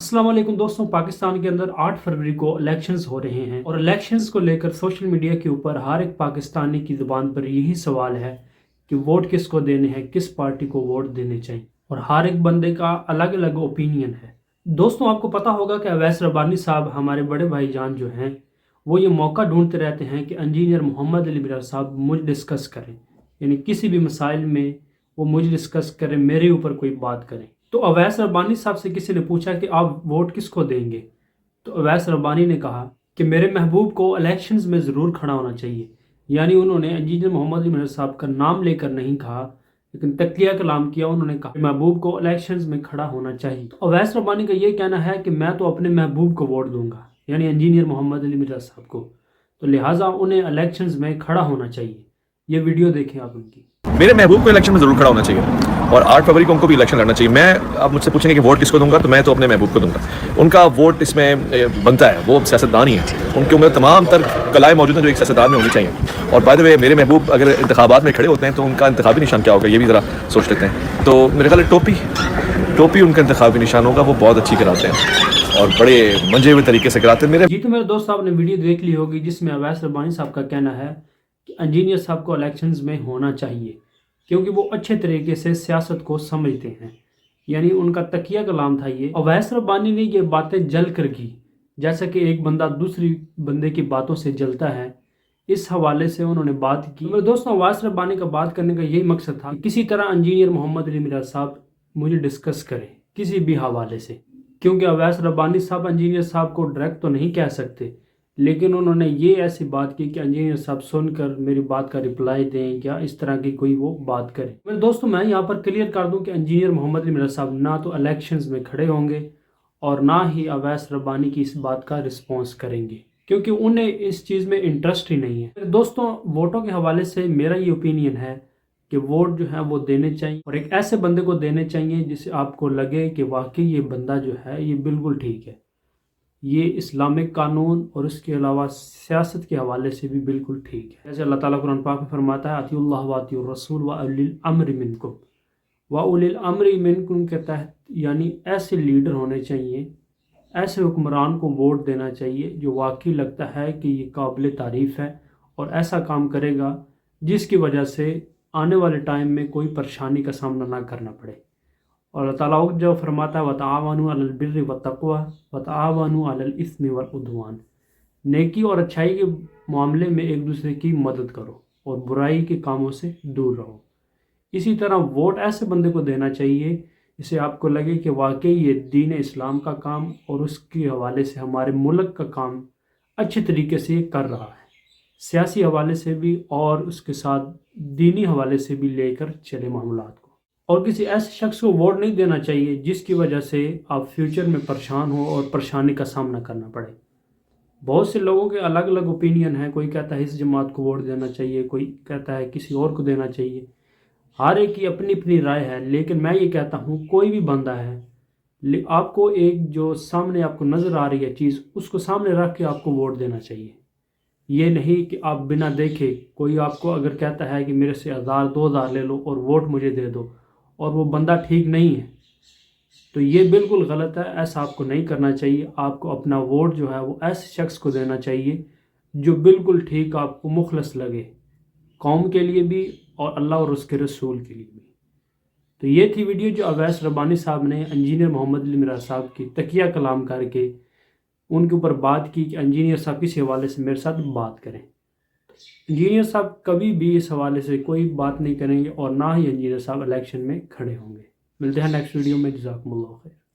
अस्सलाम वालेकुम दोस्तों, पाकिस्तान के अंदर 8 फरवरी को इलेक्शंस हो रहे हैं और इलेक्शंस को लेकर सोशल मीडिया के ऊपर हर एक पाकिस्तानी की ज़ुबान पर यही सवाल है कि वोट किसको देने हैं, किस पार्टी को वोट देने चाहिए, और हर एक बंदे का अलग अलग ओपिनियन है। दोस्तों, आपको पता होगा कि अवैस रब्बानी साहब, हमारे बड़े भाईजान जो हैं, वो ये मौका ढूंढते रहते हैं कि इंजीनियर मोहम्मद अली मिराज साहब मुझ डिस्कस करें, यानी किसी भी मसाइल में वो मुझे डिस्कस करें, मेरे ऊपर कोई बात करें। तो अवैस रब्बानी साहब से किसी ने पूछा कि आप वोट किसको देंगे, तो अवैस रब्बानी ने कहा कि मेरे महबूब को इलेक्शंस में ज़रूर खड़ा होना चाहिए। यानी उन्होंने इंजीनियर मोहम्मद अली मिराज साहब का नाम लेकर नहीं कहा, लेकिन तकिया कलाम किया। उन्होंने कहा महबूब को इलेक्शंस में खड़ा होना चाहिए। तो अवैस रब्बानी का ये कहना है कि मैं तो अपने महबूब को वोट दूंगा, यानी इंजीनियर मोहम्मद अली मिराज साहब को, तो लिहाजा उन्हें इलेक्शंस में खड़ा होना चाहिए। ये वीडियो देखें आप उनकी। मेरे महबूब को इलेक्शन में ज़रूर खड़ा होना चाहिए और 8 फरवरी को उनको भी इलेक्शन लड़ना चाहिए। मैं, आप मुझसे पूछेंगे कि वोट किसको दूंगा, तो मैं तो अपने महबूब को दूंगा। उनका वोट इसमें बनता है, वो सियासतदान ही है। उनके उम्र तमाम तर कलाएँ मौजूद हैं जो एक सियासतदान में होनी चाहिए। और बाय द वे, मेरे महबूब अगर इंतखाबात में खड़े होते हैं तो उनका इंतखाबी निशान क्या होगा, ये भी ज़रा सोच लेते हैं। तो मेरे ख्याल टोपी उनका इंतखाबी निशान होगा। वो बहुत अच्छी कराते हैं और बड़े मंजे हुए तरीके से कराते हैं। जी, तो मेरे दोस्त, आपने वीडियो देख ली होगी जिसमें अवैस रब्बानी साहब का कहना है कि इंजीनियर साहब को इलेक्शंस में होना चाहिए, क्योंकि वो अच्छे तरीके से सियासत को समझते हैं। यानी उनका तकिया कलाम था ये। अवैस रब्बानी ने ये बातें जल कर की, जैसा कि एक बंदा दूसरी बंदे की बातों से जलता है, इस हवाले से उन्होंने बात की। मेरे दोस्तों, अवैस रब्बानी का बात करने का यही मकसद था कि किसी तरह इंजीनियर मोहम्मद अली मिराज साहब मुझे डिस्कस करें किसी भी हवाले से, क्योंकि अवैस रब्बानी साहब इंजीनियर साहब को डायरेक्ट तो नहीं कह सकते, लेकिन उन्होंने ये ऐसी बात की कि इंजीनियर साहब सुनकर मेरी बात का रिप्लाई दें या इस तरह की कोई वो बात करें। मेरे दोस्तों, मैं यहाँ पर क्लियर कर दूं कि इंजीनियर मोहम्मद अली मिराज साहब ना तो इलेक्शंस में खड़े होंगे और ना ही अवैस रब्बानी की इस बात का रिस्पॉन्स करेंगे, क्योंकि उन्हें इस चीज़ में इंटरेस्ट ही नहीं है। मेरे दोस्तों, वोटों के हवाले से मेरा ये ओपिनियन है कि वोट जो है वो देने चाहिए, और एक ऐसे बंदे को देने चाहिए जिससे आपको लगे कि वाकई ये बंदा जो है ये बिल्कुल ठीक है, ये इस्लामिक कानून और उसके अलावा सियासत के हवाले से भी बिल्कुल ठीक है। जैसे अल्लाह ताला कुरान पाक में फरमाता है, अतिउल्लाह व अतिउर रसूल व उलिल अम्र मिनकुम, व उलिल अम्र मिनकुम के तहत यानी ऐसे लीडर होने चाहिए, ऐसे हुक्मरान को वोट देना चाहिए जो वाकई लगता है कि ये काबिल तारीफ़ है और ऐसा काम करेगा जिसकी वजह से आने वाले टाइम में कोई परेशानी का सामना ना करना पड़े। और अल्लाह ताला जो फरमाता है, वताआवनु अलल बिर्रि वत्तक़वा वताआवनु अलल इस्मि वल उद्वान, नेकी और अच्छाई के मामले में एक दूसरे की मदद करो और बुराई के कामों से दूर रहो। इसी तरह वोट ऐसे बंदे को देना चाहिए जिसे आपको लगे कि वाकई ये दीन इस्लाम का काम और उसके हवाले से हमारे मुल्क का काम अच्छे तरीके से ये कर रहा है, सियासी हवाले से भी और उसके साथ दीनी हवाले से भी लेकर चले मामलात को। और किसी ऐसे शख्स को वोट नहीं देना चाहिए जिसकी वजह से आप फ्यूचर में परेशान हो और परेशानी का सामना करना पड़े। बहुत से लोगों के अलग अलग ओपिनियन है, कोई कहता है इस जमात को वोट देना चाहिए, कोई कहता है किसी और को देना चाहिए। हर एक की अपनी अपनी राय है, लेकिन मैं ये कहता हूँ कोई भी बंदा है, आपको एक जो सामने आपको नज़र आ रही है चीज़, उसको सामने रख के आपको वोट देना चाहिए। ये नहीं कि आप बिना देखे, कोई आपको अगर कहता है कि मेरे से 1000-2000 ले लो और वोट मुझे दे दो, और वो बंदा ठीक नहीं है, तो ये बिल्कुल गलत है। ऐसा आपको नहीं करना चाहिए। आपको अपना वोट जो है वो ऐसे शख्स को देना चाहिए जो बिल्कुल ठीक आपको मुखलस लगे, कौम के लिए भी और अल्लाह और उसके रसूल के लिए भी। तो ये थी वीडियो जो अवैस रब्बानी साहब ने इंजीनियर मोहम्मद अली मिराज साहब की तकिया कलाम करके उनके ऊपर बात की कि इंजीनियर साहब किस हवाले से मेरे साथ बात करें। इंजीनियर साहब कभी भी इस हवाले से कोई बात नहीं करेंगे और ना ही इंजीनियर साहब इलेक्शन में खड़े होंगे। मिलते हैं नेक्स्ट वीडियो में। जज़ाकुमुल्लाह खैर।